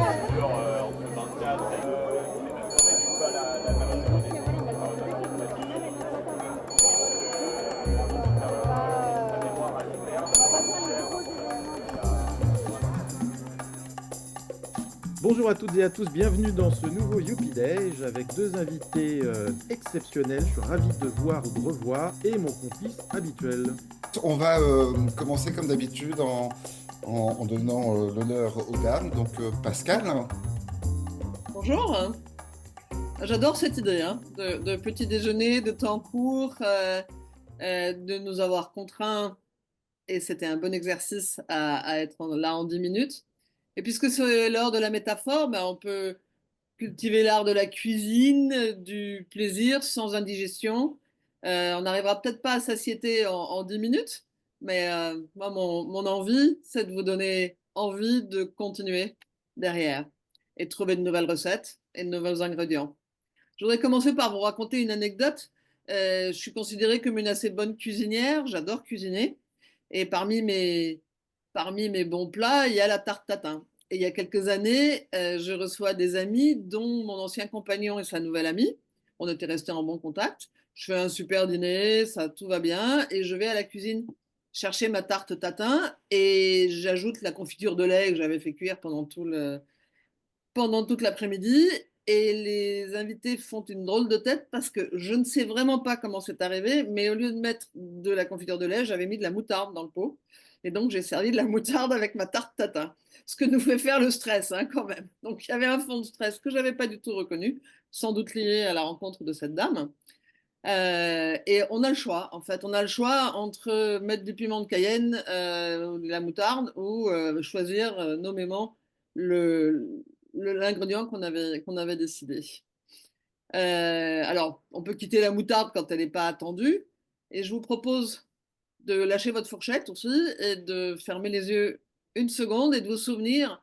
entre 24 et 29 degrés, du coup, la température redescend. La mémoire alimentaire, Bonjour à toutes et à tous, bienvenue dans ce nouveau Youpi Déj avec deux invités exceptionnels. Je suis ravi de voir ou de revoir et mon complice habituel. On va commencer comme d'habitude en donnant l'honneur aux dames. Donc Pascal, Bonjour, j'adore cette idée de petit déjeuner, de temps court, de nous avoir contraints, et c'était un bon exercice à être là en 10 minutes. Et puisque c'est l'heure de la métaphore, ben on peut cultiver l'art de la cuisine, du plaisir sans indigestion. On n'arrivera peut-être pas à satiété en 10 minutes, mais moi, mon envie, c'est de vous donner envie de continuer derrière et de trouver de nouvelles recettes et de nouveaux ingrédients. Je voudrais commencer par vous raconter une anecdote. Je suis considérée comme une assez bonne cuisinière, j'adore cuisiner. Et parmi mes bons plats, il y a la tarte tatin. Et il y a quelques années, je reçois des amis, dont mon ancien compagnon et sa nouvelle amie. On était restés en bon contact. Je fais un super dîner, ça tout va bien, et je vais à la cuisine chercher ma tarte tatin et j'ajoute la confiture de lait que j'avais fait cuire pendant toute l'après-midi. Et les invités font une drôle de tête parce que je ne sais vraiment pas comment c'est arrivé, mais au lieu de mettre de la confiture de lait, j'avais mis de la moutarde dans le pot. Et donc, j'ai servi de la moutarde avec ma tarte tatin. Ce que nous fait faire le stress, quand même. Donc, il y avait un fond de stress que je n'avais pas du tout reconnu, sans doute lié à la rencontre de cette dame. Et on a le choix, en fait. On a le choix entre mettre du piment de Cayenne, de la moutarde, ou choisir nommément l'ingrédient qu'on avait décidé. Alors, on peut quitter la moutarde quand elle n'est pas attendue. Et je vous propose de lâcher votre fourchette aussi et de fermer les yeux une seconde et de vous souvenir,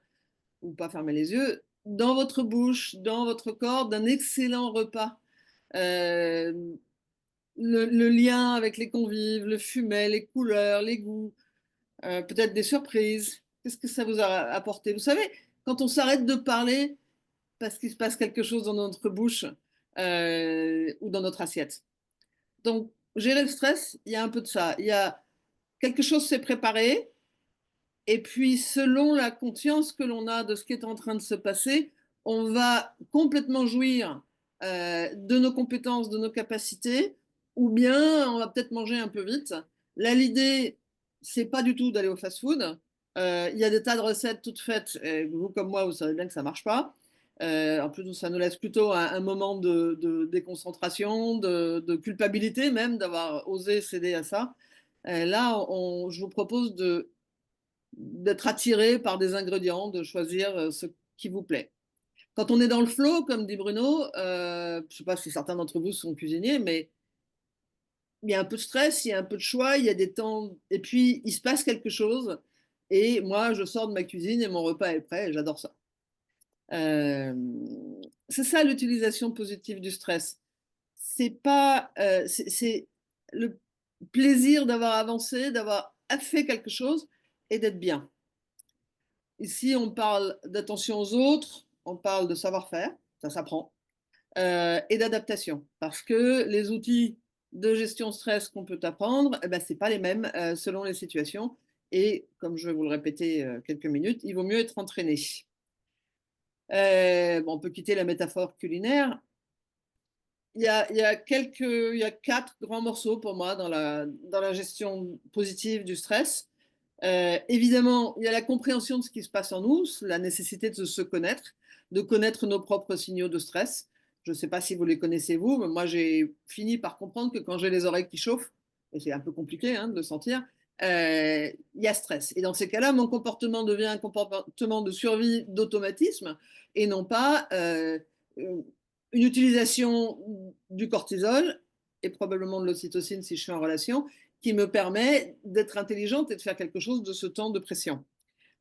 ou pas fermer les yeux, dans votre bouche, dans votre corps, d'un excellent repas. Euh, le lien avec les convives, le fumet, les couleurs, les goûts, peut-être des surprises. Qu'est-ce que ça vous a apporté? Vous savez, quand on s'arrête de parler parce qu'il se passe quelque chose dans notre bouche ou dans notre assiette. Donc, gérer le stress, il y a un peu de ça. Il y a quelque chose s'est préparé, et puis selon la conscience que l'on a de ce qui est en train de se passer, on va complètement jouir de nos compétences, de nos capacités, ou bien on va peut-être manger un peu vite. Là, l'idée, c'est pas du tout d'aller au fast-food. Il y a des tas de recettes toutes faites, et vous comme moi, vous savez bien que ça marche pas. En plus, ça nous laisse plutôt un moment de déconcentration, de culpabilité même d'avoir osé céder à ça. Là, je vous propose d'être attiré par des ingrédients, de choisir ce qui vous plaît. Quand on est dans le flow, comme dit Bruno, je ne sais pas si certains d'entre vous sont cuisiniers, mais il y a un peu de stress, il y a un peu de choix, il y a des temps, et puis il se passe quelque chose, et moi je sors de ma cuisine et mon repas est prêt, et j'adore ça. Euh, c'est ça l'utilisation positive du stress. C'est pas, c'est le plaisir d'avoir avancé, d'avoir fait quelque chose et d'être bien. Ici, on parle d'attention aux autres, on parle de savoir-faire, ça s'apprend, et d'adaptation. Parce que les outils de gestion stress qu'on peut apprendre, eh ben, ce n'est pas les mêmes selon les situations. Et comme je vais vous le répéter quelques minutes, il vaut mieux être entraîné. Bon, on peut quitter la métaphore culinaire. Il y a 4 grands morceaux pour moi dans la gestion positive du stress. Évidemment, il y a la compréhension de ce qui se passe en nous, la nécessité de se connaître, de connaître nos propres signaux de stress. Je ne sais pas si vous les connaissez vous, mais moi j'ai fini par comprendre que quand j'ai les oreilles qui chauffent, et c'est un peu compliqué de le sentir, il y a stress. Et dans ces cas-là, mon comportement devient un comportement de survie d'automatisme et non pas une utilisation du cortisol et probablement de l'ocytocine si je suis en relation, qui me permet d'être intelligente et de faire quelque chose de ce temps de pression.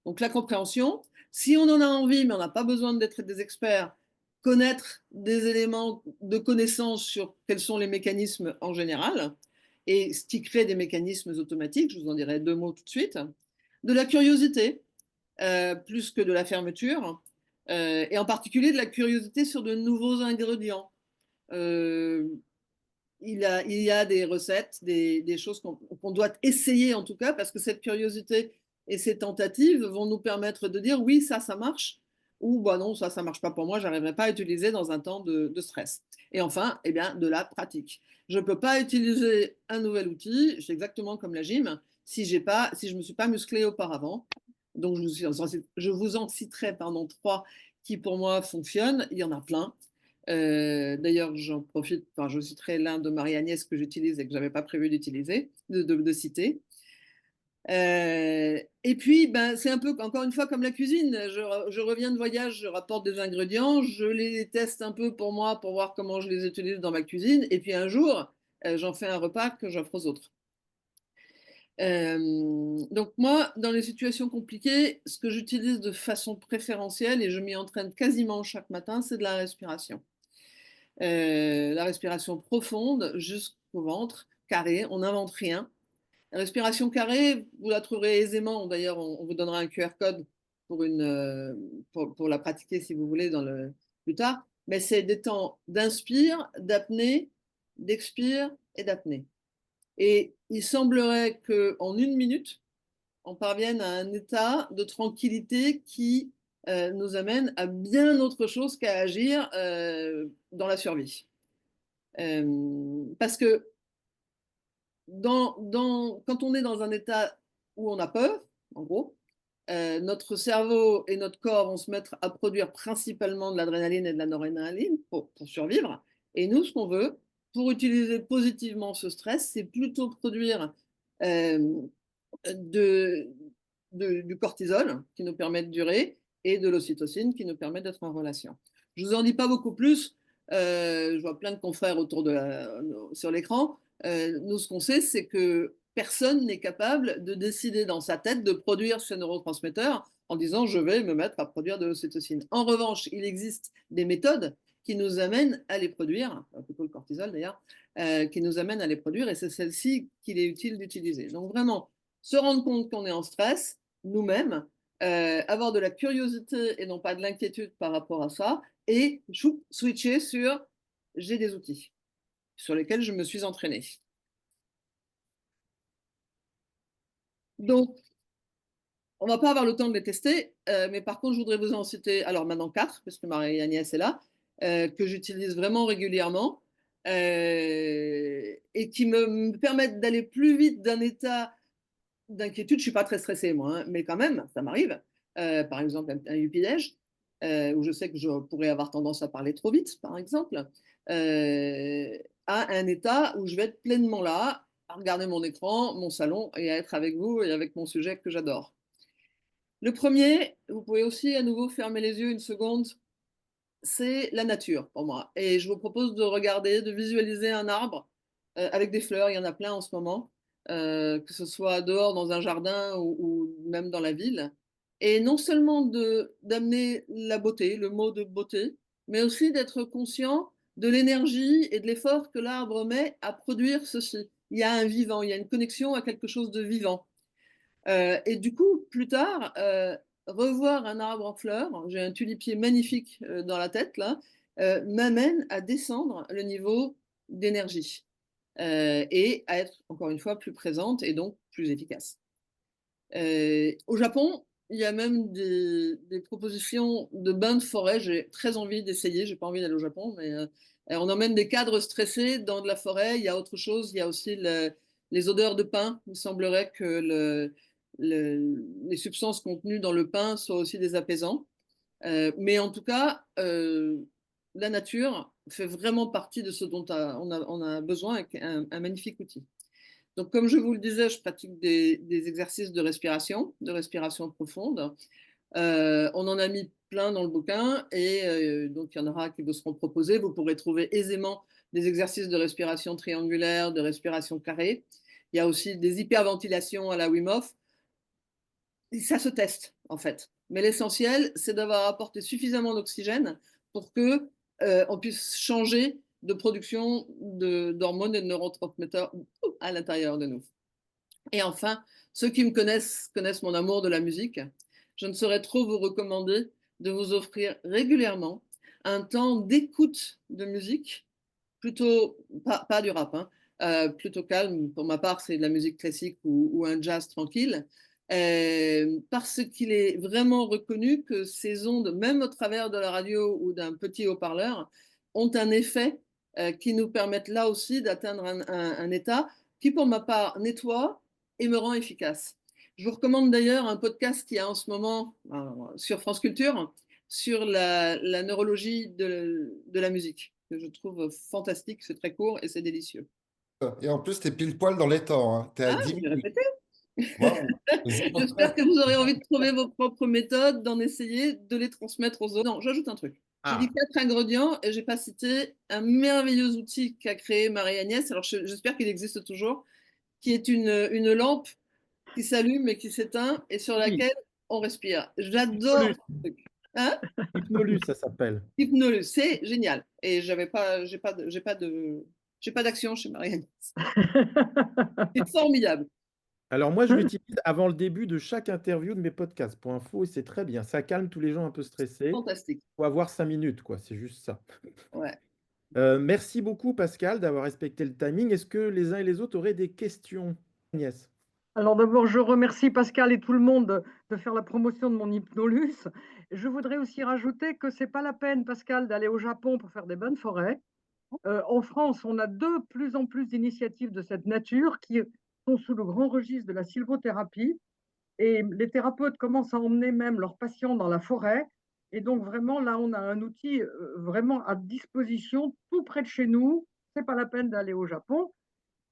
Donc la compréhension, si on en a envie, mais on n'a pas besoin d'être des experts, connaître des éléments de connaissance sur quels sont les mécanismes en général, et ce qui crée des mécanismes automatiques, je vous en dirai 2 mots tout de suite, de la curiosité, plus que de la fermeture, et en particulier de la curiosité sur de nouveaux ingrédients. Euh, il y a des recettes, des choses qu'on doit essayer en tout cas, parce que cette curiosité et ces tentatives vont nous permettre de dire oui, ça marche, ou bah non, ça marche pas pour moi, j'arriverai pas à utiliser dans un temps de stress. Et enfin, eh bien, de la pratique. Je ne peux pas utiliser un nouvel outil, c'est exactement comme la gym, si je ne me suis pas musclé auparavant. Donc, je vous en citerai pardon, 3 qui pour moi fonctionnent. Il y en a plein. D'ailleurs, j'en profite, enfin, je citerai l'un de Marie-Agnès que j'utilise et que je n'avais pas prévu d'utiliser, de citer. Et puis, ben, c'est un peu, encore une fois, comme la cuisine. Je reviens de voyage, je rapporte des ingrédients, je les teste un peu pour moi, pour voir comment je les utilise dans ma cuisine. Et puis un jour, j'en fais un repas que j'offre aux autres. Donc moi, dans les situations compliquées, ce que j'utilise de façon préférentielle, et je m'y entraîne quasiment chaque matin, c'est de la respiration. La respiration profonde jusqu'au ventre, carré, on n'invente rien. La respiration carrée, vous la trouverez aisément. D'ailleurs, on vous donnera un QR code pour la pratiquer si vous voulez plus tard. Mais c'est des temps d'inspire, d'apnée, d'expire et d'apnée. Et il semblerait qu'en 1 minute, on parvienne à un état de tranquillité qui nous amène à bien autre chose qu'à agir dans la survie. Parce que quand on est dans un état où on a peur, en gros, notre cerveau et notre corps vont se mettre à produire principalement de l'adrénaline et de la noradrénaline pour survivre. Et nous, ce qu'on veut, pour utiliser positivement ce stress, c'est plutôt produire euh, du cortisol qui nous permet de durer et de l'ocytocine qui nous permet d'être en relation. Je ne vous en dis pas beaucoup plus. Je vois plein de confrères sur l'écran. Nous, ce qu'on sait, c'est que personne n'est capable de décider dans sa tête de produire ce neurotransmetteur en disant je vais me mettre à produire de l'ocytocine. En revanche, il existe des méthodes qui nous amènent à les produire, plutôt le cortisol d'ailleurs, qui nous amènent à les produire et c'est celle-ci qu'il est utile d'utiliser. Donc vraiment, se rendre compte qu'on est en stress, nous-mêmes, avoir de la curiosité et non pas de l'inquiétude par rapport à ça, et switcher sur j'ai des outils sur lesquels je me suis entraînée. Donc, on ne va pas avoir le temps de les tester, mais par contre, je voudrais vous en citer, alors maintenant 4, parce que Marie-Agnès est là, que j'utilise vraiment régulièrement et qui me permettent d'aller plus vite d'un état d'inquiétude. Je ne suis pas très stressée, moi, hein, mais quand même, ça m'arrive. Par exemple, un UPDège, où je sais que je pourrais avoir tendance à parler trop vite, par exemple, à un état où je vais être pleinement là, à regarder mon écran, mon salon, et à être avec vous et avec mon sujet que j'adore. Le premier, vous pouvez aussi à nouveau fermer les yeux 1 seconde, c'est la nature pour moi. Et je vous propose de regarder, de visualiser un arbre avec des fleurs, il y en a plein en ce moment, que ce soit dehors dans un jardin ou même dans la ville. Et non seulement d'amener la beauté, le mot de beauté, mais aussi d'être conscient de l'énergie et de l'effort que l'arbre met à produire ceci. Il y a un vivant, il y a une connexion à quelque chose de vivant. Et du coup, plus tard, revoir un arbre en fleurs, j'ai un tulipier magnifique dans la tête là, m'amène à descendre le niveau d'énergie et à être encore une fois plus présente et donc plus efficace. Au Japon, il y a même des propositions de bains de forêt. J'ai très envie d'essayer. J'ai pas envie d'aller au Japon, mais on emmène des cadres stressés dans de la forêt. Il y a autre chose. Il y a aussi les odeurs de pin. Il semblerait que les substances contenues dans le pin soient aussi des apaisants. Mais en tout cas, la nature fait vraiment partie de ce dont on a besoin avec un magnifique outil. Donc, comme je vous le disais, je pratique des exercices de respiration profonde. On en a mis plein dans le bouquin et donc il y en aura qui vous seront proposés. Vous pourrez trouver aisément des exercices de respiration triangulaire, de respiration carrée. Il y a aussi des hyperventilations à la Wim Hof. Ça se teste, en fait. Mais l'essentiel, c'est d'avoir apporté suffisamment d'oxygène pour que on puisse changer de production d'hormones et de neurotransmetteurs à l'intérieur de nous. Et enfin, ceux qui me connaissent connaissent mon amour de la musique. Je ne saurais trop vous recommander de vous offrir régulièrement un temps d'écoute de musique, plutôt pas du rap, hein, plutôt calme. Pour ma part, c'est de la musique classique ou un jazz tranquille, parce qu'il est vraiment reconnu que ces ondes, même au travers de la radio ou d'un petit haut-parleur, ont un effet, qui nous permettent là aussi d'atteindre un état qui, pour ma part, nettoie et me rend efficace. Je vous recommande d'ailleurs un podcast qui a en ce moment, sur France Culture, sur la neurologie de la musique, que je trouve fantastique. C'est très court et c'est délicieux. Et en plus, tu es pile poil dans les temps, hein. Tu es à Ah, 10 je vais minutes. répéter. Waouh. J'espère que vous aurez envie de trouver vos propres méthodes, d'en essayer, de les transmettre aux autres. Non, j'ajoute un truc. J'ai dit Ah, 4 ingrédients et j'ai pas cité un merveilleux outil qu'a créé Marie-Agnès. Alors j'espère qu'il existe toujours, qui est une lampe qui s'allume et qui s'éteint et sur oui, laquelle on respire. J'adore Hypnolus. ce truc. Hein? Hypnolus, ça s'appelle. Hypnolus, c'est génial. Et j'ai pas d'action chez Marianne. C'est formidable. Alors moi, je l'utilise avant le début de chaque interview de mes podcasts. Pour info, et c'est très bien. Ça calme tous les gens un peu stressés. Fantastique. Il faut avoir 5 minutes, quoi. C'est juste ça. Ouais. Merci beaucoup, Pascal, d'avoir respecté le timing. Est-ce que les uns et les autres auraient des questions? Agnès. Alors d'abord, je remercie Pascal et tout le monde de faire la promotion de mon Hypnolus. Je voudrais aussi rajouter que c'est pas la peine, Pascal, d'aller au Japon pour faire des bains de forêt. En France, on a de plus en plus d'initiatives de cette nature qui sont sous le grand registre de la sylvothérapie. Et les thérapeutes commencent à emmener même leurs patients dans la forêt. Et donc vraiment, là, on a un outil vraiment à disposition, tout près de chez nous. C'est pas la peine d'aller au Japon.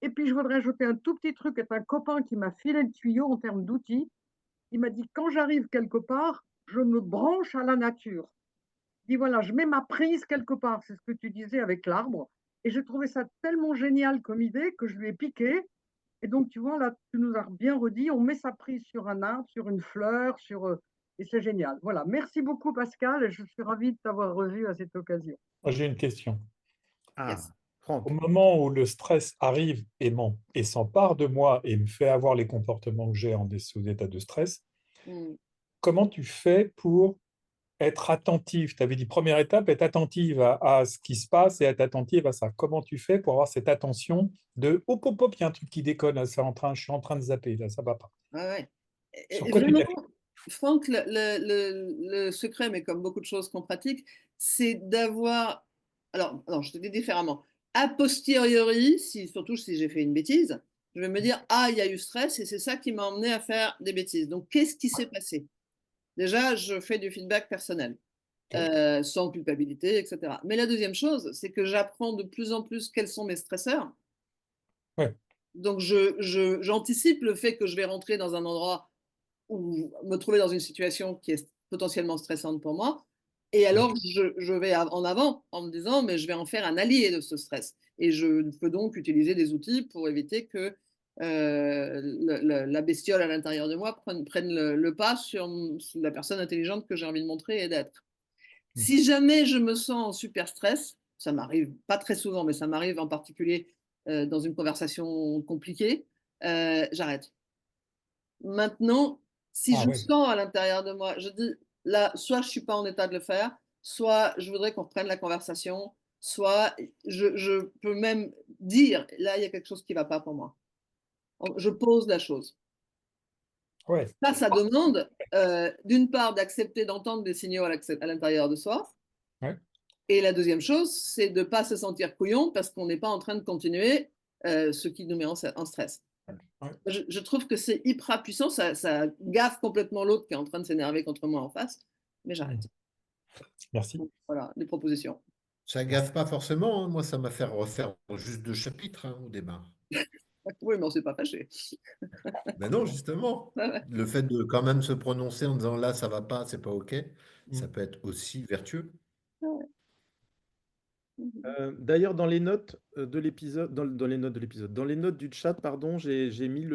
Et puis, je voudrais ajouter un tout petit truc. C'est un copain qui m'a filé le tuyau en termes d'outils. Il m'a dit, quand j'arrive quelque part, je me branche à la nature. Il dit, voilà, je mets ma prise quelque part. C'est ce que tu disais avec l'arbre. Et j'ai trouvé ça tellement génial comme idée que je lui ai piqué. Et donc, tu vois, là, tu nous as bien redit, on met sa prise sur un arbre, sur une fleur, et c'est génial. Voilà, merci beaucoup Pascal, et je suis ravie de t'avoir revu à cette occasion. Moi, j'ai une question. Ah, Yes. Au Franck. moment où le stress arrive et s'empare de moi et me fait avoir les comportements que j'ai sous état de stress, Mm. comment tu fais pour être attentif? Tu avais dit première étape, être attentive à ce qui se passe et être attentive à ça. Comment tu fais pour avoir cette attention de hop, hop, hop, il y a un truc qui déconne, là, je suis en train de zapper, là, ça va pas. Ouais, ouais. Sur Et quoi tu vraiment, t'appuies? Franck, le secret, mais comme beaucoup de choses qu'on pratique, c'est d'avoir. Alors, je te dis différemment. A posteriori, surtout si j'ai fait une bêtise, je vais me dire, ah, il y a eu stress et c'est ça qui m'a emmené à faire des bêtises. Donc, qu'est-ce qui s'est passé? Déjà, je fais du feedback personnel, sans culpabilité, etc. Mais la deuxième chose, c'est que j'apprends de plus en plus quels sont mes stresseurs. Ouais. Donc, j'anticipe le fait que je vais rentrer dans un endroit ou me trouver dans une situation qui est potentiellement stressante pour moi. Et alors, je vais en avant en me disant, mais je vais en faire un allié de ce stress. Et je peux donc utiliser des outils pour éviter que la bestiole à l'intérieur de moi prenne le pas sur la personne intelligente que j'ai envie de montrer et d'être. Si jamais je me sens en super stress, ça m'arrive pas très souvent, mais ça m'arrive en particulier dans une conversation compliquée, j'arrête. Maintenant, si Ah je ouais. sens à l'intérieur de moi, je dis là, soit je suis pas en état de le faire, soit je voudrais qu'on reprenne la conversation, soit je peux même dire là, il y a quelque chose qui va pas pour moi. Je pose la chose. Ouais. Ça demande d'une part d'accepter d'entendre des signaux à l'intérieur de soi. Ouais. Et la deuxième chose, c'est de ne pas se sentir couillon parce qu'on n'est pas en train de continuer ce qui nous met en stress. Ouais. Je trouve que c'est hyper puissant, ça gaffe complètement l'autre qui est en train de s'énerver contre moi en face, mais j'arrête. Merci. Donc, voilà, les propositions. Ça gaffe pas forcément, hein. Moi, ça m'a fait refaire juste 2 chapitres, hein, au départ. Oui, mais on ne s'est pas fâché. Ben non, justement. Ouais, ouais. Le fait de quand même se prononcer en disant là, ça va pas, c'est pas OK, ça Mm. peut être aussi vertueux. Ouais. Mhm. D'ailleurs, dans les notes de l'épisode, dans les notes de l'épisode, dans les notes du chat, pardon, j'ai mis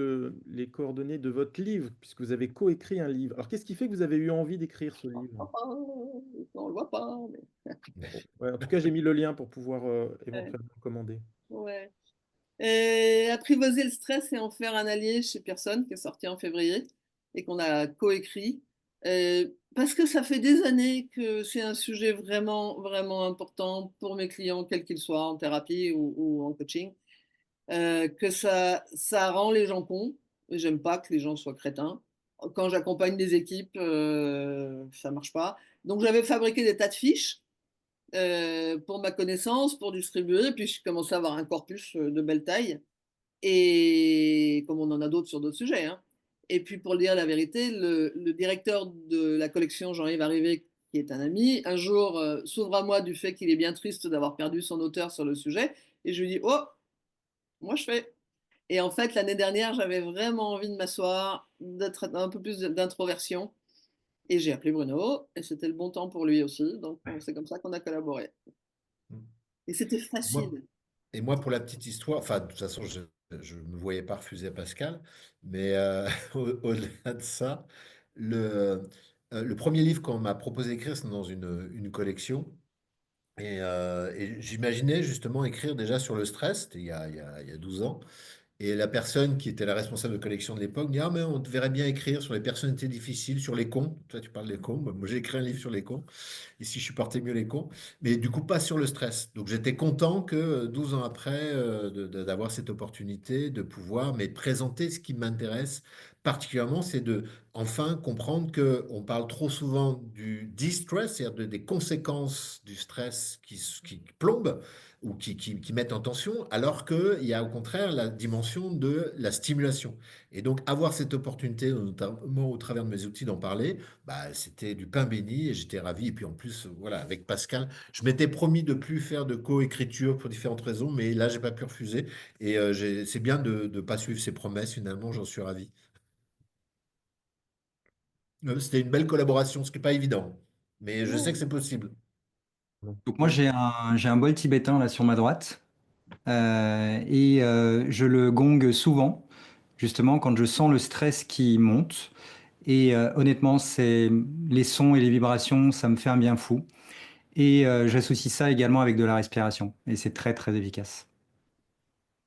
les coordonnées de votre livre, puisque vous avez coécrit un livre. Alors, qu'est-ce qui fait que vous avez eu envie d'écrire ce livre? On ne le voit pas, Bon, ouais, en tout cas, j'ai mis le lien pour pouvoir mais éventuellement commander. ouais. Et Apprivoiser le stress et en faire un allié chez Pearson, qui est sorti en février et qu'on a coécrit. Parce que ça fait des années que c'est un sujet vraiment, vraiment important pour mes clients, quels qu'ils soient, en thérapie ou en coaching, que ça rend les gens cons. Et j'aime pas que les gens soient crétins. Quand j'accompagne des équipes, ça marche pas. Donc j'avais fabriqué des tas de fiches pour ma connaissance, pour distribuer, puis je commençais à avoir un corpus de belle taille. Et comme on en a d'autres sur d'autres sujets, hein. Et puis pour dire la vérité, le directeur de la collection Jean-Yves Arrivé, qui est un ami, un jour s'ouvre à moi du fait qu'il est bien triste d'avoir perdu son auteur sur le sujet. Et je lui dis, oh, moi je fais. Et en fait, l'année dernière, j'avais vraiment envie de m'asseoir, d'être un peu plus d'introversion. Et j'ai appelé Bruno, et c'était le bon temps pour lui aussi. Donc c'est comme ça qu'on a collaboré. Mm. Et c'était Moi, facile. et moi, pour la petite histoire, enfin, de toute façon, je ne me voyais pas refuser Pascal, mais au-delà de ça, le premier livre qu'on m'a proposé d'écrire, c'est dans une collection. Et j'imaginais justement écrire déjà sur le stress, c'était il y a 12 ans. Et la personne qui était la responsable de collection de l'époque dit, ah, mais on te verrait bien écrire sur les personnalités difficiles, sur les cons. Toi, tu parles des cons. Moi, j'ai écrit un livre sur les cons. Ici, je supportais mieux les cons. Mais du coup, pas sur le stress. Donc, j'étais content que 12 ans après, d'avoir cette opportunité de pouvoir mais présenter ce qui m'intéresse particulièrement, c'est de enfin comprendre qu'on parle trop souvent du distress, c'est-à-dire des conséquences du stress qui plombent ou qui mettent en tension, alors qu'il y a au contraire la dimension de la stimulation. Et donc, avoir cette opportunité, notamment au travers de mes outils, d'en parler, bah, c'était du pain béni et j'étais ravi. Et puis en plus, voilà, avec Pascal, je m'étais promis de plus faire de co-écriture pour différentes raisons, mais là, j'ai pas pu refuser. Et c'est bien de ne pas suivre ses promesses, finalement, j'en suis ravi. C'était une belle collaboration, ce qui n'est pas évident, mais je sais que c'est possible. Donc moi j'ai un bol tibétain là sur ma droite et je le gongue souvent, justement quand je sens le stress qui monte. Et honnêtement, c'est les sons et les vibrations, ça me fait un bien fou. Et j'associe ça également avec de la respiration. Et c'est très très efficace.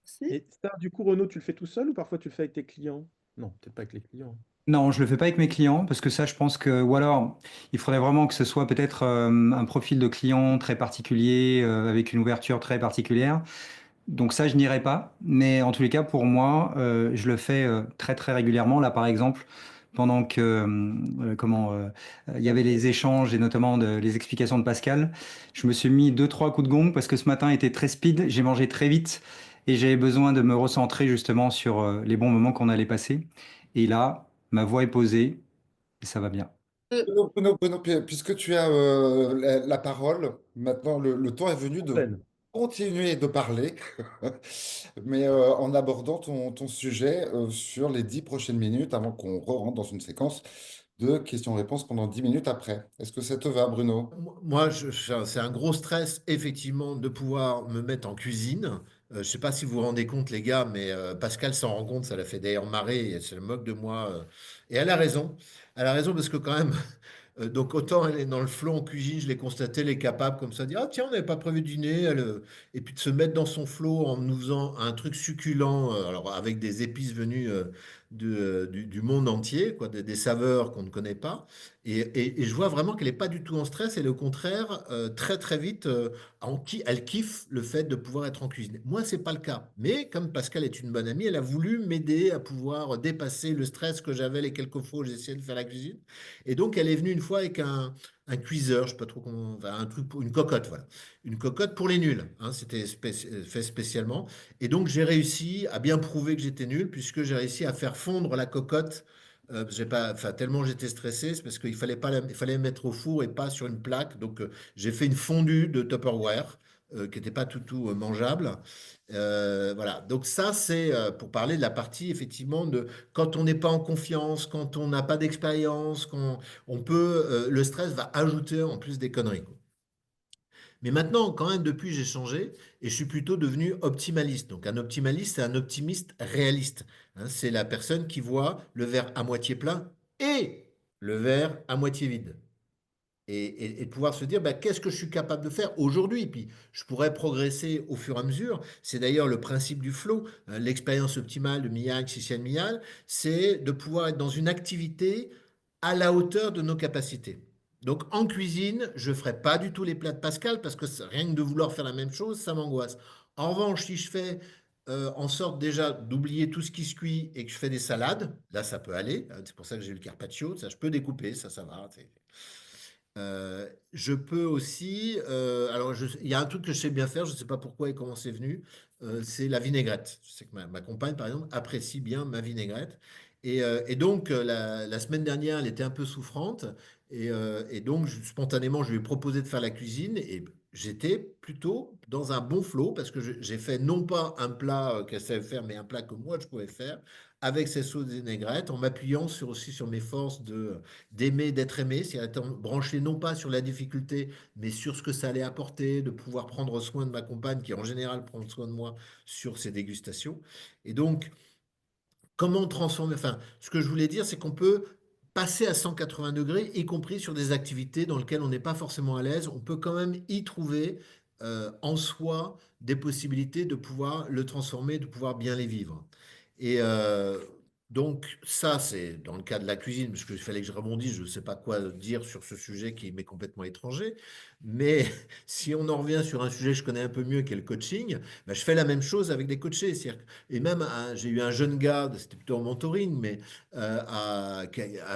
Si. Et ça, du coup, Renaud, tu le fais tout seul ou parfois tu le fais avec tes clients? Non, peut-être pas avec les clients. Non, je le fais pas avec mes clients parce que ça, je pense que, ou alors, il faudrait vraiment que ce soit peut-être un profil de client très particulier, avec une ouverture très particulière. Donc ça, je n'irai pas. Mais en tous les cas, pour moi, je le fais très très régulièrement. Là, par exemple, pendant que il y avait les échanges et notamment les explications de Pascal, je me suis mis deux trois coups de gong parce que ce matin était très speed. J'ai mangé très vite et j'avais besoin de me recentrer justement sur les bons moments qu'on allait passer. Et là, ma voix est posée et ça va bien. Bruno, puisque tu as la parole, maintenant le temps est venu de Antenne. continuer de parler, mais en abordant ton sujet sur les 10 prochaines minutes avant qu'on rentre dans une séquence de questions-réponses pendant 10 minutes après. Est-ce que ça te va, Bruno? Moi, c'est un gros stress, effectivement, de pouvoir me mettre en cuisine. Je ne sais pas si vous vous rendez compte, les gars, mais Pascal s'en rend compte, ça l'a fait d'ailleurs marrer, et elle se moque de moi. Et elle a raison. Elle a raison parce que quand même, donc autant elle est dans le flot en cuisine, je l'ai constaté, elle est capable comme ça de dire, ah tiens, on n'avait pas prévu de dîner, et puis de se mettre dans son flot en nous faisant un truc succulent, alors avec des épices venues du monde entier, quoi, des saveurs qu'on ne connaît pas. Et je vois vraiment qu'elle n'est pas du tout en stress, elle est au contraire très très vite, elle kiffe le fait de pouvoir être en cuisine. Moi, c'est pas le cas. Mais comme Pascal est une bonne amie, elle a voulu m'aider à pouvoir dépasser le stress que j'avais les quelques fois où j'essayais de faire la cuisine. Et donc, elle est venue une fois avec un cuiseur, je sais pas trop comment, enfin, un truc pour une cocotte, voilà. Une cocotte pour les nuls, hein, c'était fait spécialement. Et donc, j'ai réussi à bien prouver que j'étais nul, puisque j'ai réussi à faire fondre la cocotte. J'ai pas, enfin, tellement j'étais stressé, c'est parce qu'il fallait pas il fallait mettre au four et pas sur une plaque. Donc, j'ai fait une fondue de Tupperware qui n'était pas tout mangeable. Voilà. Donc ça, c'est pour parler de la partie effectivement de quand on n'est pas en confiance, quand on n'a pas d'expérience, quand on peut, le stress va ajouter en plus des conneries, quoi. Mais maintenant, quand même, depuis, j'ai changé et je suis plutôt devenu optimaliste. Donc, un optimaliste, c'est un optimiste réaliste, hein. C'est la personne qui voit le verre à moitié plein et le verre à moitié vide. Et de pouvoir se dire, bah, qu'est-ce que je suis capable de faire aujourd'hui? Puis, je pourrais progresser au fur et à mesure. C'est d'ailleurs le principe du flow, hein. L'expérience optimale de Miyagi, Cixcian Miyal, c'est de pouvoir être dans une activité à la hauteur de nos capacités. Donc en cuisine, je ne ferai pas du tout les plats de Pascal parce que rien que de vouloir faire la même chose, ça m'angoisse. En revanche, si je fais en sorte déjà d'oublier tout ce qui se cuit et que je fais des salades, là ça peut aller. C'est pour ça que j'ai eu le carpaccio, ça je peux découper, ça va. Je peux aussi, alors il y a un truc que je sais bien faire, je ne sais pas pourquoi et comment c'est venu, c'est la vinaigrette. Je sais que ma compagne, par exemple, apprécie bien ma vinaigrette. Et donc, la semaine dernière, elle était un peu souffrante. Et donc, spontanément, je lui ai proposé de faire la cuisine. Et j'étais plutôt dans un bon flot parce que j'ai fait non pas un plat qu'elle savait faire, mais un plat que moi, je pouvais faire avec ces sauces de vinaigrette, en m'appuyant aussi sur mes forces d'aimer, d'être aimé, c'est-à-dire être branché non pas sur la difficulté, mais sur ce que ça allait apporter, de pouvoir prendre soin de ma compagne, qui en général prend soin de moi sur ces dégustations. Et donc, comment transformer, enfin, ce que je voulais dire, c'est qu'on peut passer à 180 degrés, y compris sur des activités dans lesquelles on n'est pas forcément à l'aise. On peut quand même y trouver en soi des possibilités de pouvoir le transformer, de pouvoir bien les vivre. Et donc ça, c'est dans le cas de la cuisine, parce qu'il fallait que je rebondisse, je ne sais pas quoi dire sur ce sujet qui m'est complètement étranger. Mais si on en revient sur un sujet que je connais un peu mieux, qui est le coaching, ben, je fais la même chose avec des coachés. Et même, j'ai eu un jeune gars, c'était plutôt en mentoring, mais à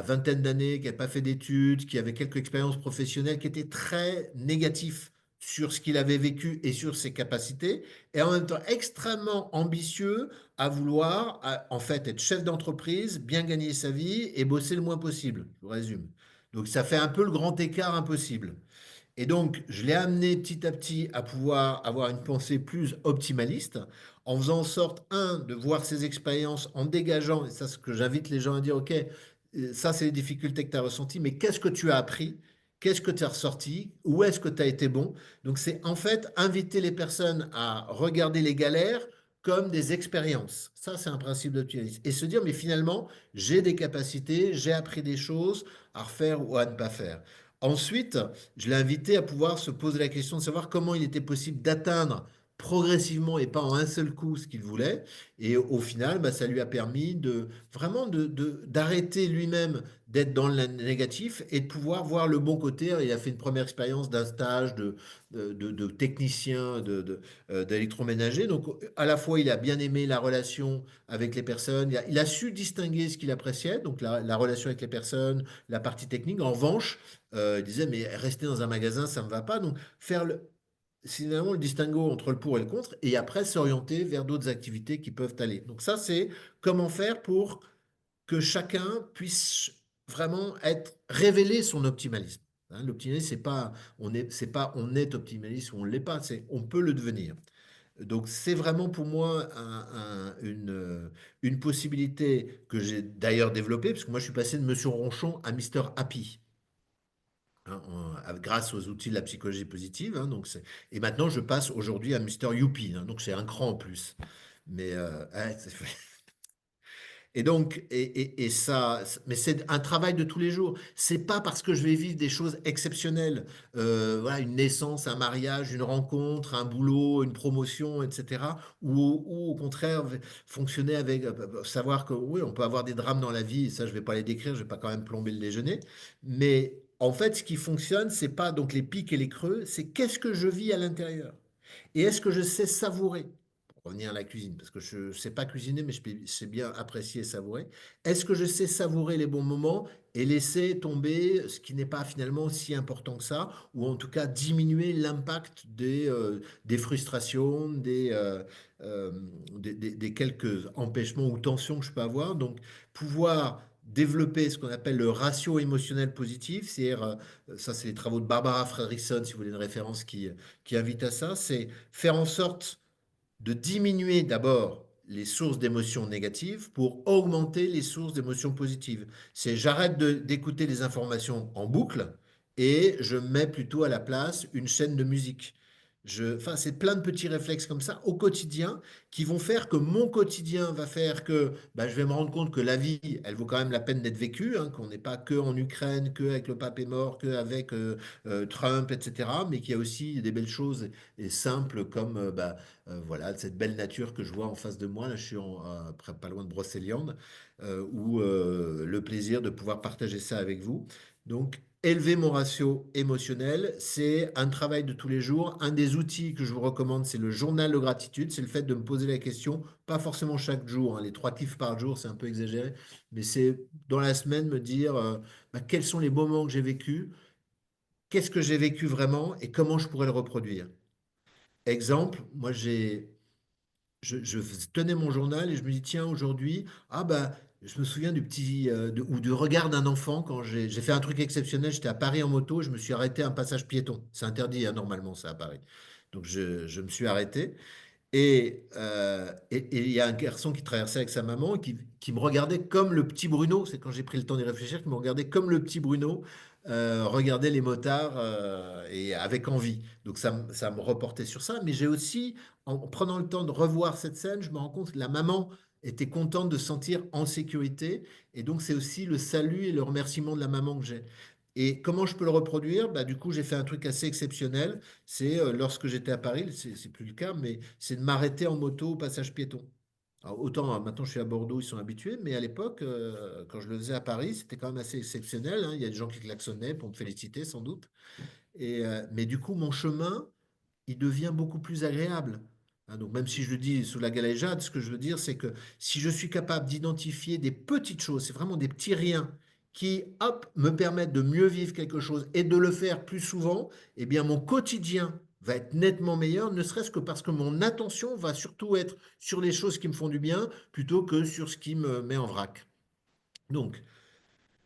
vingtaine d'années, qui n'a pas fait d'études, qui avait quelques expériences professionnelles, qui était très négatif sur ce qu'il avait vécu et sur ses capacités, et en même temps extrêmement ambitieux à vouloir, en fait, être chef d'entreprise, bien gagner sa vie et bosser le moins possible. Je vous résume. Donc, ça fait un peu le grand écart impossible. Et donc, je l'ai amené petit à petit à pouvoir avoir une pensée plus optimaliste, en faisant en sorte, de voir ses expériences, en dégageant, et ça, c'est ce que j'invite les gens à dire, OK, ça, c'est les difficultés que tu as ressenties, mais qu'est-ce que tu as appris? Qu'est-ce que tu as ressorti? Où est-ce que tu as été bon? Donc, c'est en fait inviter les personnes à regarder les galères comme des expériences. Ça, c'est un principe d'optimisme. Et se dire, mais finalement, j'ai des capacités, j'ai appris des choses à refaire ou à ne pas faire. Ensuite, je l'ai invité à pouvoir se poser la question de savoir comment il était possible d'atteindre progressivement et pas en un seul coup ce qu'il voulait. Et au final, bah, ça lui a permis de vraiment d'arrêter lui-même d'être dans le négatif et de pouvoir voir le bon côté. Il a fait une première expérience d'un stage de technicien d'électroménager. Donc, à la fois, il a bien aimé la relation avec les personnes. Il a su distinguer ce qu'il appréciait, donc la relation avec les personnes, la partie technique. En revanche, il disait, mais rester dans un magasin, ça ne me va pas. Donc, faire finalement le distinguo entre le pour et le contre, et après s'orienter vers d'autres activités qui peuvent aller. Donc ça, c'est comment faire pour que chacun puisse vraiment révéler son optimalisme. Hein, l'optimalisme, c'est pas on est optimaliste ou on ne l'est pas, c'est on peut le devenir. Donc c'est vraiment pour moi une possibilité que j'ai d'ailleurs développée, parce que moi je suis passé de Monsieur Ronchon à Mister Happy, hein, grâce aux outils de la psychologie positive. Hein, et maintenant, je passe aujourd'hui à Mister Youpi. Hein, donc, c'est un cran en plus. Mais, ouais, et donc, ça, mais c'est un travail de tous les jours. C'est pas parce que je vais vivre des choses exceptionnelles, voilà, une naissance, un mariage, une rencontre, un boulot, une promotion, etc., ou au contraire fonctionner avec, savoir que oui, on peut avoir des drames dans la vie. Et ça, je vais pas les décrire, je vais pas quand même plomber le déjeuner. Mais en fait, ce qui fonctionne, c'est pas donc les pics et les creux, c'est qu'est-ce que je vis à l'intérieur. Et est-ce que je sais savourer? Pour revenir à la cuisine, parce que je ne sais pas cuisiner, mais je sais bien apprécier et savourer. Est-ce que je sais savourer les bons moments et laisser tomber ce qui n'est pas finalement si important que ça, ou en tout cas diminuer l'impact des frustrations, des quelques empêchements ou tensions que je peux avoir. Donc, pouvoir développer ce qu'on appelle le ratio émotionnel positif, c'est-à-dire, ça c'est les travaux de Barbara Fredrickson, si vous voulez une référence qui invite à ça, c'est faire en sorte de diminuer d'abord les sources d'émotions négatives pour augmenter les sources d'émotions positives. C'est j'arrête d'écouter les informations en boucle et je mets plutôt à la place une chaîne de musique. Enfin, c'est plein de petits réflexes comme ça au quotidien qui vont faire que mon quotidien va faire que bah, je vais me rendre compte que la vie, elle vaut quand même la peine d'être vécue, hein, qu'on n'est pas que en Ukraine, que avec le pape est mort, que avec Trump, etc. Mais qu'il y a aussi des belles choses et simples comme voilà, cette belle nature que je vois en face de moi. Là, je suis pas loin de Brocéliande, où le plaisir de pouvoir partager ça avec vous. Donc, élever mon ratio émotionnel, c'est un travail de tous les jours. Un des outils que je vous recommande, c'est le journal de gratitude. C'est le fait de me poser la question, pas forcément chaque jour, hein, les 3 kiffs par jour, c'est un peu exagéré, mais c'est dans la semaine me dire quels sont les moments que j'ai vécus, qu'est-ce que j'ai vécu vraiment et comment je pourrais le reproduire. Exemple, moi je tenais mon journal et je me dis, tiens, aujourd'hui, je me souviens ou du regard d'un enfant quand j'ai fait un truc exceptionnel. J'étais à Paris en moto, je me suis arrêté à un passage piéton. C'est interdit, hein, normalement, ça à Paris. Donc je me suis arrêté. Et il y a un garçon qui traversait avec sa maman qui me regardait comme le petit Bruno. C'est quand j'ai pris le temps d'y réfléchir, qui me regardait comme le petit Bruno, regardait les motards et avec envie. Donc ça me reportait sur ça. Mais j'ai aussi, en prenant le temps de revoir cette scène, je me rends compte que la maman était contente de se sentir en sécurité. Et donc c'est aussi le salut et le remerciement de la maman que j'ai. Et comment je peux le reproduire? Bah, du coup, j'ai fait un truc assez exceptionnel. C'est lorsque j'étais à Paris, c'est plus le cas, mais c'est de m'arrêter en moto au passage piéton. Alors, autant maintenant je suis à Bordeaux, ils sont habitués, mais à l'époque, quand je le faisais à Paris, c'était quand même assez exceptionnel, hein. Il y a des gens qui klaxonnaient pour me féliciter, sans doute. Mais du coup, mon chemin, il devient beaucoup plus agréable. Hein, donc même si je le dis sous la galéjade, ce que je veux dire, c'est que si je suis capable d'identifier des petites choses, c'est vraiment des petits riens qui, hop, me permettent de mieux vivre quelque chose et de le faire plus souvent, eh bien mon quotidien va être nettement meilleur, ne serait-ce que parce que mon attention va surtout être sur les choses qui me font du bien plutôt que sur ce qui me met en vrac. Donc,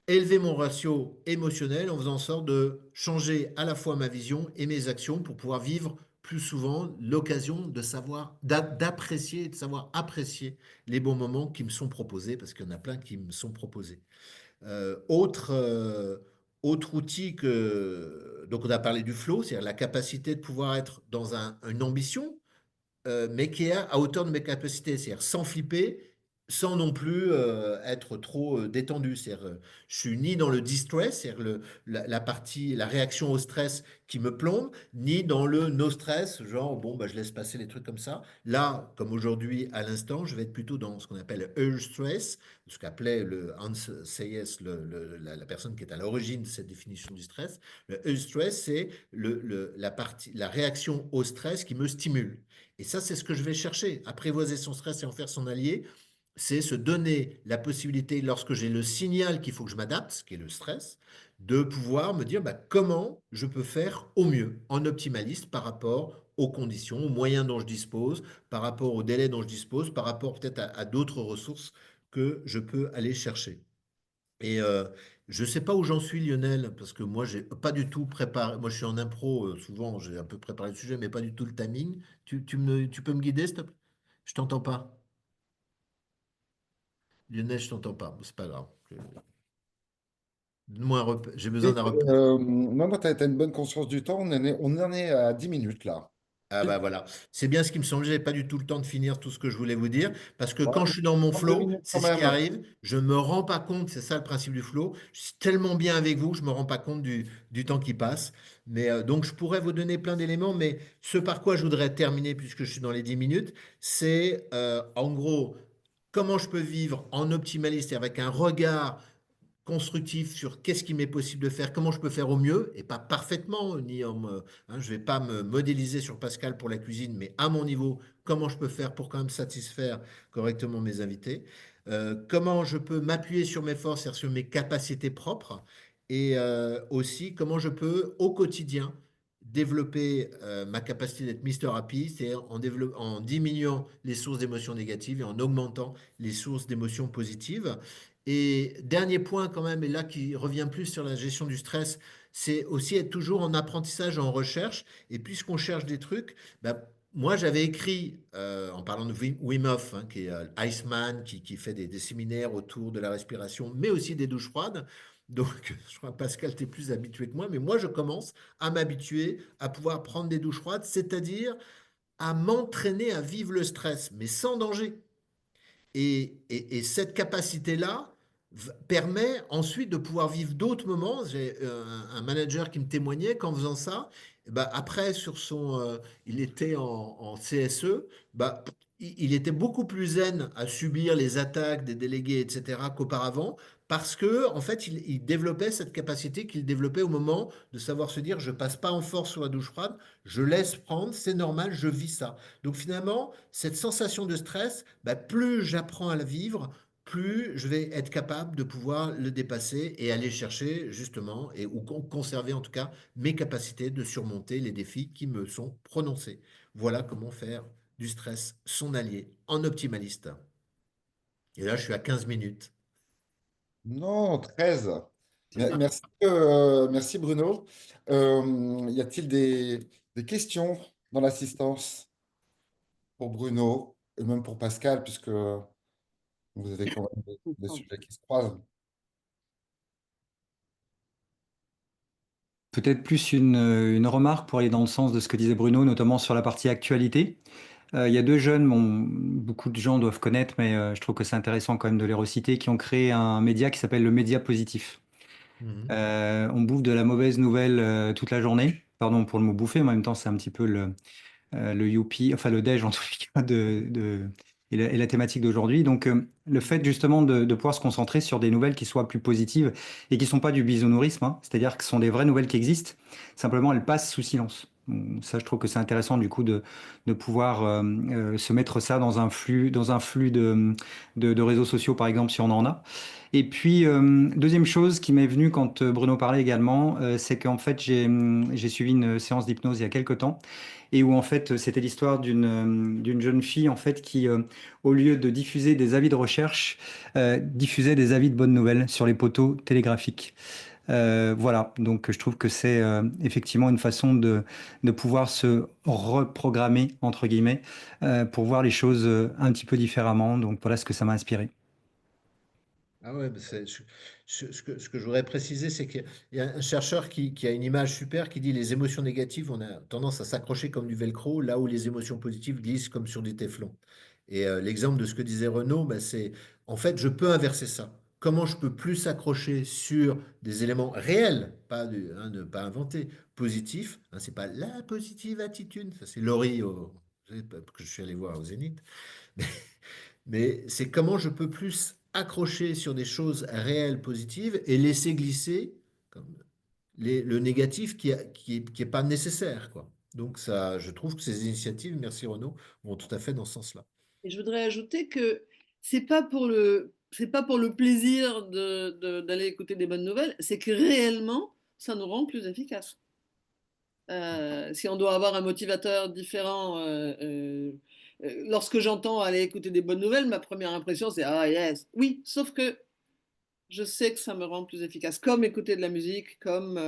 élever mon ratio émotionnel en faisant en sorte de changer à la fois ma vision et mes actions pour pouvoir vivre plus souvent l'occasion de savoir, d'apprécier et de savoir apprécier les bons moments qui me sont proposés, parce qu'il y en a plein qui me sont proposés. Euh, autre, euh, autre outil donc on a parlé du flow, c'est-à-dire la capacité de pouvoir être dans une ambition, mais qui est à hauteur de mes capacités, c'est-à-dire sans flipper, sans non plus être trop détendu. C'est-à-dire, je suis ni dans le distress, c'est-à-dire la partie, la réaction au stress qui me plombe, ni dans le no stress, genre bon, bah, je laisse passer les trucs comme ça. Là, comme aujourd'hui, à l'instant, je vais être plutôt dans ce qu'on appelle eustress, ce qu'appelait le Hans Sayes, la personne qui est à l'origine de cette définition du stress. Le eustress, c'est la réaction au stress qui me stimule. Et ça, c'est ce que je vais chercher. Apprivoiser son stress et en faire son allié, c'est se donner la possibilité, lorsque j'ai le signal qu'il faut que je m'adapte, ce qui est le stress, de pouvoir me dire comment je peux faire au mieux, en optimaliste par rapport aux conditions, aux moyens dont je dispose, par rapport aux délais dont je dispose, par rapport peut-être à d'autres ressources que je peux aller chercher. Et je ne sais pas où j'en suis, Lionel, parce que moi, j'ai pas du tout préparé. Moi, je suis en impro, souvent, j'ai un peu préparé le sujet, mais pas du tout le timing. Tu peux me guider, s'il te plaît? Je t'entends pas. Lionel, je t'entends pas. Bon, c'est pas grave. Donne-moi j'ai besoin d'un repère. Non, non, tu as une bonne conscience du temps. On en est à 10 minutes là. Ah bah voilà, c'est bien ce qui me semblait, j'ai pas du tout le temps de finir tout ce que je voulais vous dire, parce que Ouais, quand je suis dans mon 32 flow, minutes c'est quand ce qui même. arrive, je me rends pas compte, c'est ça le principe du flow, je suis tellement bien avec vous, je me rends pas compte du temps qui passe, mais donc je pourrais vous donner plein d'éléments, mais ce par quoi je voudrais terminer, puisque je suis dans les 10 minutes, c'est en gros, comment je peux vivre en optimaliste et avec un regard constructif sur qu'est-ce qu'il m'est possible de faire, comment je peux faire au mieux, et pas parfaitement, je ne vais pas me modéliser sur Pascal pour la cuisine, mais à mon niveau, comment je peux faire pour quand même satisfaire correctement mes invités, comment je peux m'appuyer sur mes forces, c'est-à-dire sur mes capacités propres, et aussi comment je peux au quotidien développer ma capacité d'être Mister Happy, c'est-à-dire en diminuant les sources d'émotions négatives et en augmentant les sources d'émotions positives. Et dernier point quand même, et là qui revient plus sur la gestion du stress, c'est aussi être toujours en apprentissage, en recherche. Et puisqu'on cherche des trucs, moi j'avais écrit, en parlant de Wim Hof, qui est Iceman, qui fait des séminaires autour de la respiration, mais aussi des douches froides. Donc, je crois, Pascal, tu es plus habitué que moi, mais moi, je commence à m'habituer à pouvoir prendre des douches froides, c'est-à-dire à m'entraîner à vivre le stress, mais sans danger. Et cette capacité-là permet ensuite de pouvoir vivre d'autres moments. J'ai un manager qui me témoignait qu'en faisant ça, bah, après, il était en CSE, bah, il était beaucoup plus zen à subir les attaques des délégués, etc., qu'auparavant, parce que en fait, il développait cette capacité qu'il développait au moment de savoir se dire, je passe pas en force sur la douche froide, je laisse prendre, c'est normal, je vis ça. Donc finalement, cette sensation de stress, bah, plus j'apprends à la vivre, plus je vais être capable de pouvoir le dépasser et aller chercher justement, ou conserver en tout cas, mes capacités de surmonter les défis qui me sont prononcés. Voilà comment faire du stress son allié en optimaliste. Et là, je suis à 15 minutes. Non, 13. C'est ça. Merci, merci Bruno. Y a-t-il des questions dans l'assistance pour Bruno et même pour Pascal, puisque vous avez quand même des sujets qui se croisent? Peut-être plus une remarque pour aller dans le sens de ce que disait Bruno, notamment sur la partie actualité. Il y a deux jeunes, bon, beaucoup de gens doivent connaître, mais je trouve que c'est intéressant quand même de les reciter, qui ont créé un média qui s'appelle le Média Positif. Mhm. On bouffe de la mauvaise nouvelle toute la journée. Pardon pour le mot bouffer, mais en même temps, c'est un petit peu le youpi, enfin le déj en tout cas et la thématique d'aujourd'hui. Donc le fait justement de pouvoir se concentrer sur des nouvelles qui soient plus positives et qui ne sont pas du bisounourisme, hein, c'est-à-dire que ce sont des vraies nouvelles qui existent, simplement elles passent sous silence. Ça, je trouve que c'est intéressant du coup de pouvoir se mettre ça dans un flux de réseaux sociaux, par exemple, si on en a. Et puis, deuxième chose qui m'est venue quand Bruno parlait également, c'est qu'en fait, j'ai suivi une séance d'hypnose il y a quelques temps et où en fait c'était l'histoire d'une jeune fille en fait qui au lieu de diffuser des avis de recherche diffusait des avis de bonnes nouvelles sur les poteaux télégraphiques. Voilà, donc je trouve que c'est effectivement une façon de pouvoir se reprogrammer entre guillemets pour voir les choses un petit peu différemment. Donc voilà ce que ça m'a inspiré. Ah ouais, mais ce que je voudrais préciser, c'est qu'il y a un chercheur qui a une image super qui dit les émotions négatives, on a tendance à s'accrocher comme du velcro, là où les émotions positives glissent comme sur des téflons. Et l'exemple de ce que disait Renaud, bah, c'est en fait, je peux inverser ça. Comment je peux plus s'accrocher sur des éléments réels, ne pas inventer, positifs, hein, c'est pas la positive attitude, ça c'est Laurie que je suis allé voir au Zénith. Mais c'est comment je peux plus accrocher sur des choses réelles, positives, et laisser glisser comme le négatif qui est pas nécessaire, quoi. Donc ça, je trouve que ces initiatives, merci Renaud, vont tout à fait dans ce sens-là. Et je voudrais ajouter que c'est pas pour le plaisir d'aller écouter des bonnes nouvelles, c'est que réellement, ça nous rend plus efficaces. Si on doit avoir un motivateur différent, lorsque j'entends aller écouter des bonnes nouvelles, ma première impression c'est ah yes, oui, sauf que je sais que ça me rend plus efficace, comme écouter de la musique, comme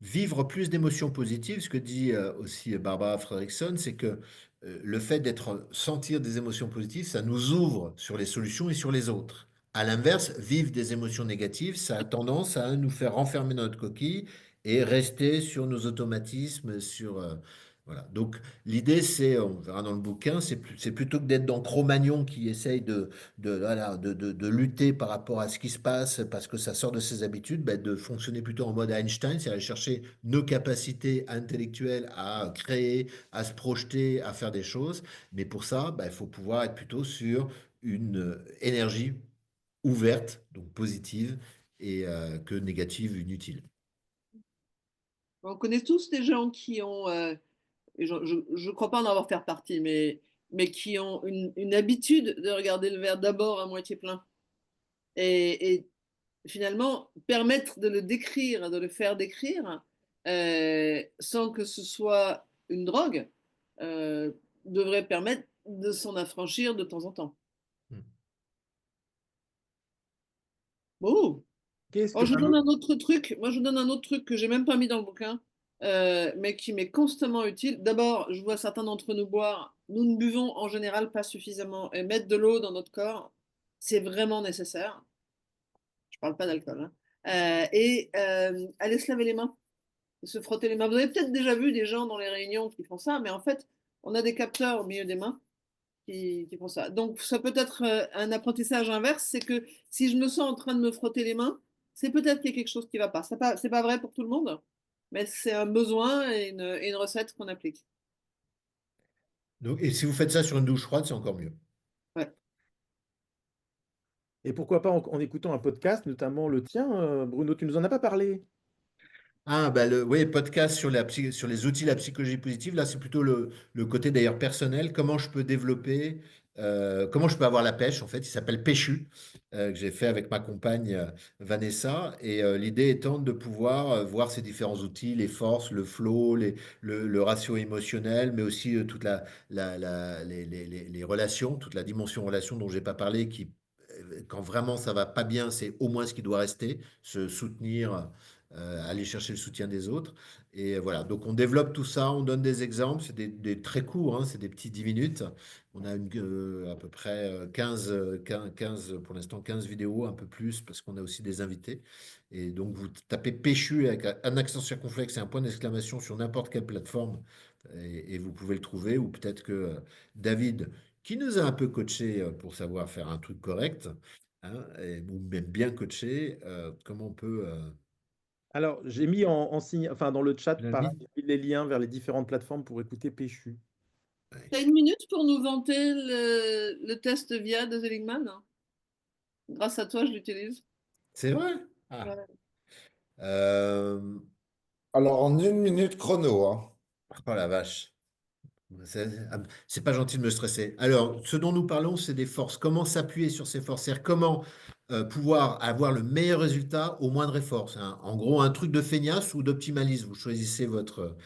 Vivre plus d'émotions positives, ce que dit aussi Barbara Fredrickson, c'est que le fait sentir des émotions positives, ça nous ouvre sur les solutions et sur les autres. À l'inverse, vivre des émotions négatives, ça a tendance à nous faire renfermer dans notre coquille et rester sur nos automatismes, voilà. Donc l'idée, c'est, on verra dans le bouquin, c'est plutôt que d'être dans Cro-Magnon qui essaye voilà, de lutter par rapport à ce qui se passe parce que ça sort de ses habitudes, ben, de fonctionner plutôt en mode Einstein, c'est-à-dire chercher nos capacités intellectuelles à créer, à se projeter, à faire des choses. Mais pour ça, ben, il faut pouvoir être plutôt sur une énergie ouverte, donc positive, et que négative, inutile. on connaît tous des gens qui ont, et je crois pas en avoir fait partie, mais qui ont une habitude de regarder le verre d'abord à moitié plein. Et finalement, permettre de le décrire, de le faire décrire, sans que ce soit une drogue, euh, devrait permettre de s'en affranchir de temps en temps. Hmm. Oh, Qu'est-ce oh, que je vous donne Bruno... un autre truc. Moi, je vous donne un autre truc que j'ai même pas mis dans le bouquin, mais qui m'est constamment utile. D'abord, je vois certains d'entre nous boire. Nous ne buvons en général pas suffisamment. Et mettre de l'eau dans notre corps, c'est vraiment nécessaire. je parle pas d'alcool, hein. Aller se laver les mains, se frotter les mains. Vous avez peut-être déjà vu des gens dans les réunions qui font ça, mais en fait, on a des capteurs au milieu des mains qui font ça. Donc, ça peut être un apprentissage inverse, c'est que si je me sens en train de me frotter les mains, c'est peut-être qu'il y a quelque chose qui ne va pas. C'est pas vrai pour tout le monde, mais c'est un besoin et une recette qu'on applique. Donc, et si vous faites ça sur une douche froide, c'est encore mieux. Ouais. Et pourquoi pas en écoutant un podcast, notamment le tien, Bruno, tu nous en as pas parlé. Ah, bah oui, podcast sur sur les outils de la psychologie positive. Là, c'est plutôt le côté d'ailleurs personnel. Comment je peux développer, comment je peux avoir la pêche, en fait. Il s'appelle Péchu, que j'ai fait avec ma compagne Vanessa. Et l'idée étant de pouvoir voir ces différents outils, les forces, le flow, le ratio émotionnel, mais aussi toute les relations, toute la dimension relation dont j'ai pas parlé, qui, quand vraiment ça va pas bien, c'est au moins ce qui doit rester, se soutenir, aller chercher le soutien des autres. Et voilà, donc on développe tout ça, on donne des exemples, c'est des très courts, hein, c'est des petits 10 minutes. On a à peu près 15 pour l'instant 15 vidéos, un peu plus, parce qu'on a aussi des invités. Et donc vous tapez Péchu avec un accent circonflexe et un point d'exclamation sur n'importe quelle plateforme, et vous pouvez le trouver, ou peut-être que David, qui nous a un peu coaché pour savoir faire un truc correct, hein, ou même bien coaché, comment on peut... Alors, j'ai mis enfin, dans le chat Tu l'as par mis? les liens vers les différentes plateformes pour écouter Péchu. Tu as une minute pour nous vanter le test VIA de Seligman? Grâce à toi, je l'utilise. C'est vrai? Ah. Ouais. Euh, Alors, en 1 minute chrono, hein. Oh la vache. C'est pas gentil de me stresser. Alors, ce dont nous parlons, c'est des forces. Comment s'appuyer sur ces forces? C'est-à-dire comment pouvoir avoir le meilleur résultat au moindre effort. C'est en gros un truc de feignasse ou d'optimalisme. Vous choisissez votre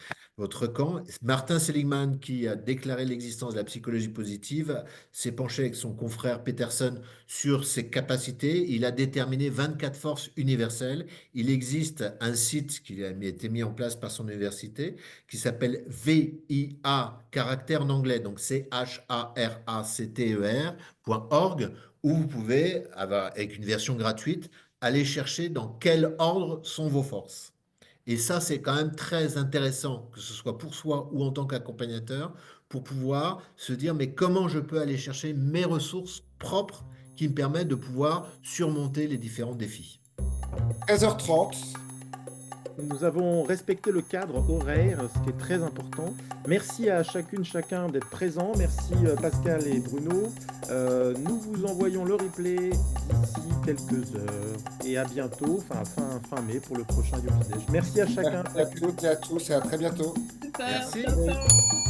camp. Martin Seligman, qui a déclaré l'existence de la psychologie positive, s'est penché avec son confrère Peterson sur ses capacités. Il a déterminé 24 forces universelles. Il existe un site qui a été mis en place par son université qui s'appelle VIA, caractère en anglais, donc CHARACTER.org, où vous pouvez, avec une version gratuite, aller chercher dans quel ordre sont vos forces. Et ça, c'est quand même très intéressant, que ce soit pour soi ou en tant qu'accompagnateur, pour pouvoir se dire, mais comment je peux aller chercher mes ressources propres qui me permettent de pouvoir surmonter les différents défis. 13h30. Nous avons respecté le cadre horaire, ce qui est très important. Merci à chacune, chacun d'être présent. Merci Pascal et Bruno. Nous vous envoyons le replay d'ici quelques heures. Et à bientôt, fin mai, pour le prochain Yopi Déj. Merci à chacun. Merci à toutes et à tous et à très bientôt. Super. Merci. Ciao, ciao.